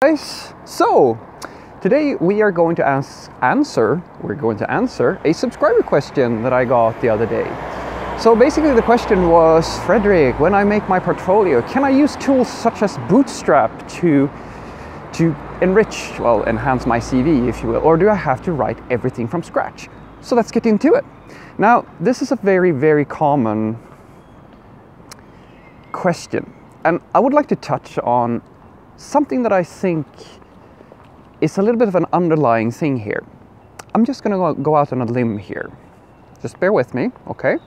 Guys, so today we are going to answer a subscriber question that I got the other day. So basically the question was, Frederick, when I make my portfolio, can I use tools such as Bootstrap to enhance my CV, if you will, or do I have to write everything from scratch? So let's get into it. Now, this is a very, very common question, and I would like to touch on something that I think is a little bit of an underlying thing here. I'm just going to go out on a limb here. Just bear with me, okay?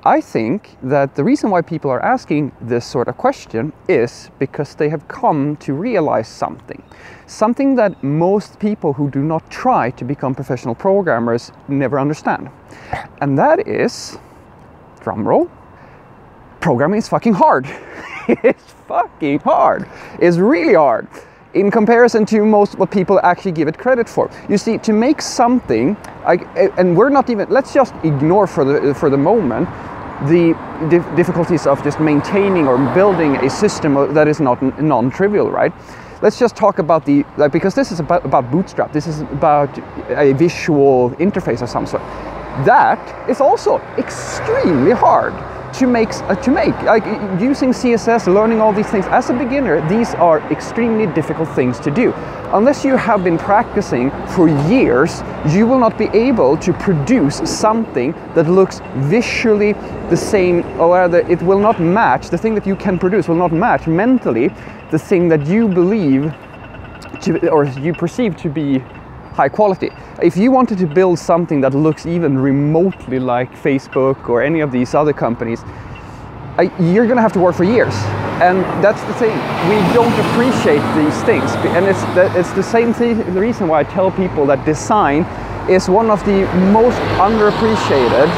I think that the reason why people are asking this sort of question is because they have come to realize something that most people who do not try to become professional programmers never understand. And that is, drumroll, programming is fucking hard. It's fucking hard. It's really hard in comparison to most what people actually give it credit for. You see, to make something, and we're not even, let's just ignore for the moment the difficulties of just maintaining or building a system that is not non-trivial, right? Let's just talk about because this is about Bootstrap. This is about a visual interface of some sort. That is also extremely hard to make. Like using CSS, learning all these things as a beginner, these are extremely difficult things to do. Unless you have been practicing for years, you will not be able to produce something that looks visually the same, or rather it will not match, the thing that you can produce will not match mentally the thing that you believe to, or you perceive to be high quality. If you wanted to build something that looks even remotely like Facebook or any of these other companies, you're gonna have to work for years. And that's the thing, we don't appreciate these things. And it's the same thing, the reason why I tell people that design is one of the most underappreciated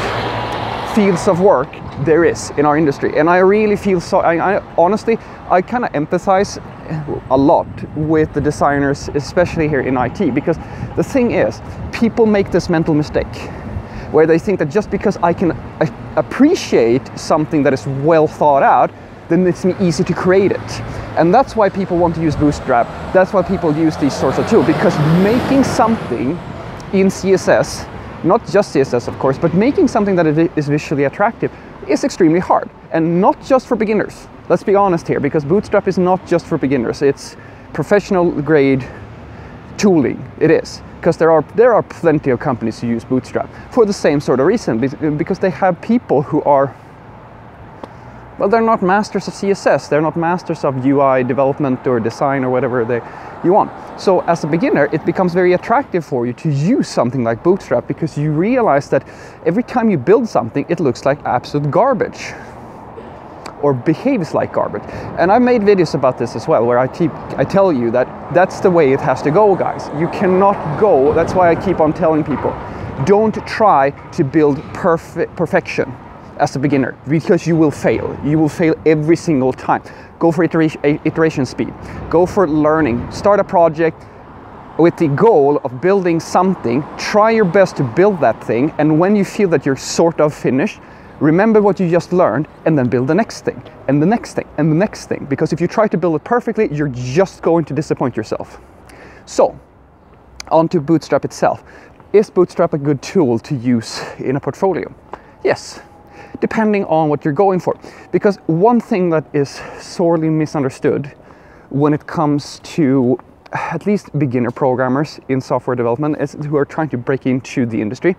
fields of work there is in our industry. And I really feel so, honestly, I kind of empathize a lot with the designers, especially here in IT, because the thing is, people make this mental mistake where they think that just because I can appreciate something that is well thought out, then it's easy to create it. And that's why people want to use Bootstrap. That's why people use these sorts of tools, because making something in CSS, not just CSS of course, but making something that is visually attractive is extremely hard, and not just for beginners. Let's be honest here, because Bootstrap is not just for beginners. It's professional grade tooling. It is, because there are plenty of companies who use Bootstrap for the same sort of reason, because they have people who are, well, they're not masters of CSS, they're not masters of UI development or design or whatever you want. So as a beginner, it becomes very attractive for you to use something like Bootstrap, because you realize that every time you build something, it looks like absolute garbage or behaves like garbage. And I made videos about this as well, where I tell you that that's the way it has to go, guys. You cannot go, that's why I keep on telling people, don't try to build perfection as a beginner, because you will fail. You will fail every single time. Go for iteration speed. Go for learning. Start a project with the goal of building something. Try your best to build that thing, and when you feel that you're sort of finished, remember what you just learned, and then build the next thing, and the next thing, and the next thing. Because if you try to build it perfectly, you're just going to disappoint yourself. So, on to Bootstrap itself. Is Bootstrap a good tool to use in a portfolio? Yes, depending on what you're going for. Because one thing that is sorely misunderstood when it comes to at least beginner programmers in software development who are trying to break into the industry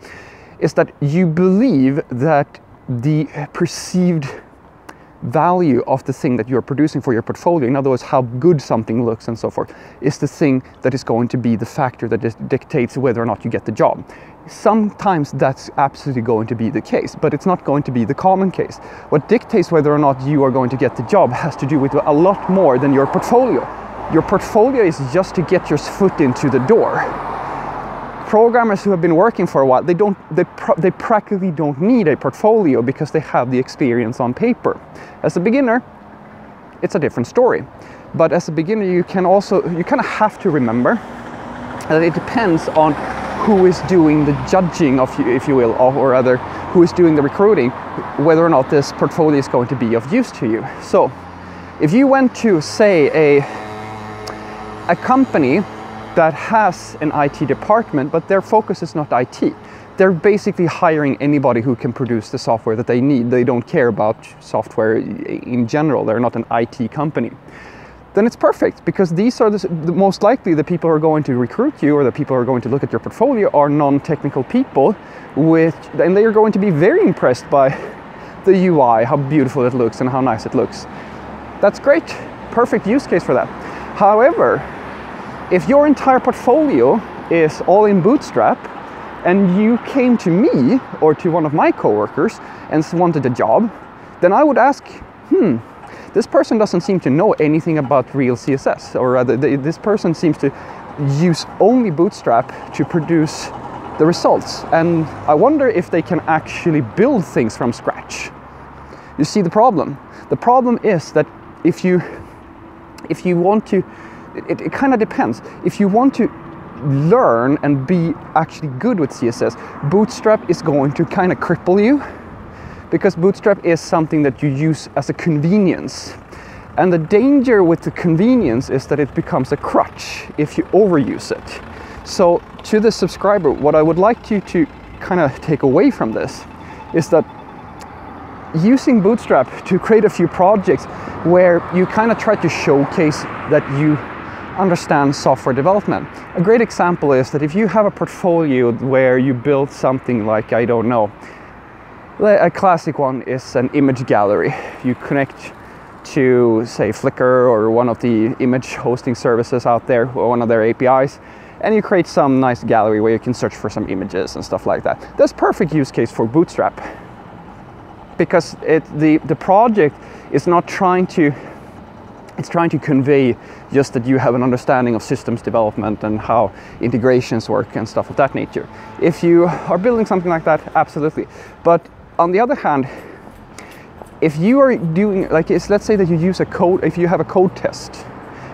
is that you believe that the perceived value of the thing that you're producing for your portfolio, in other words, how good something looks and so forth, is the thing that is going to be the factor that dictates whether or not you get the job. Sometimes that's absolutely going to be the case, but it's not going to be the common case. What dictates whether or not you are going to get the job has to do with a lot more than your portfolio. Your portfolio is just to get your foot into the door. Programmers who have been working for a while, they practically don't need a portfolio because they have the experience on paper. As a beginner, it's a different story. But as a beginner, you kind of have to remember that it depends on who is doing the judging of you, if you will, or rather, who is doing the recruiting, whether or not this portfolio is going to be of use to you. So, if you went to, say, a company that has an IT department, but their focus is not IT. They're basically hiring anybody who can produce the software that they need. They don't care about software in general. They're not an IT company. Then it's perfect, because these are the most likely the people who are going to recruit you, or the people who are going to look at your portfolio, are non-technical people, and they are going to be very impressed by the UI, how beautiful it looks and how nice it looks. That's great, perfect use case for that. However, if your entire portfolio is all in Bootstrap, and you came to me or to one of my coworkers and wanted a job, then I would ask, this person doesn't seem to know anything about real CSS, or rather this person seems to use only Bootstrap to produce the results, and I wonder if they can actually build things from scratch. You see the problem? The problem is that if you want to, it kind of depends. If you want to learn and be actually good with CSS, Bootstrap is going to kind of cripple you, because Bootstrap is something that you use as a convenience. And the danger with the convenience is that it becomes a crutch if you overuse it. So to the subscriber, what I would like you to kind of take away from this is that using Bootstrap to create a few projects where you kind of try to showcase that you understand software development. A great example is that if you have a portfolio where you build something like, I don't know, a classic one is an image gallery. You connect to, say, Flickr or one of the image hosting services out there, or one of their APIs, and you create some nice gallery where you can search for some images and stuff like that. That's perfect use case for Bootstrap, because the project is not trying to, it's trying to convey just that you have an understanding of systems development and how integrations work and stuff of that nature. If you are building something like that, absolutely. But on the other hand, if you are doing, like, let's say that you use a code, if you have a code test.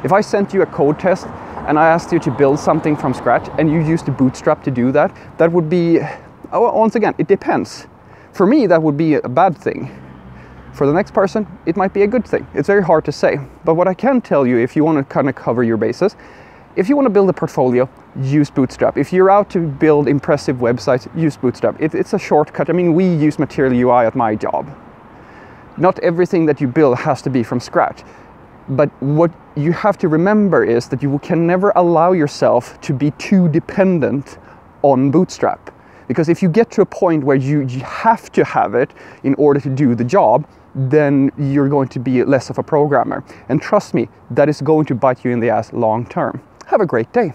If I sent you a code test and I asked you to build something from scratch and you used the Bootstrap to do that, that would be, once again, it depends. For me, that would be a bad thing. For the next person, it might be a good thing. It's very hard to say. But what I can tell you, if you want to kind of cover your bases, if you want to build a portfolio, use Bootstrap. If you're out to build impressive websites, use Bootstrap. It's a shortcut. I mean, we use Material UI at my job. Not everything that you build has to be from scratch. But what you have to remember is that you can never allow yourself to be too dependent on Bootstrap. Because if you get to a point where you have to have it in order to do the job, then you're going to be less of a programmer. And trust me, that is going to bite you in the ass long term. Have a great day.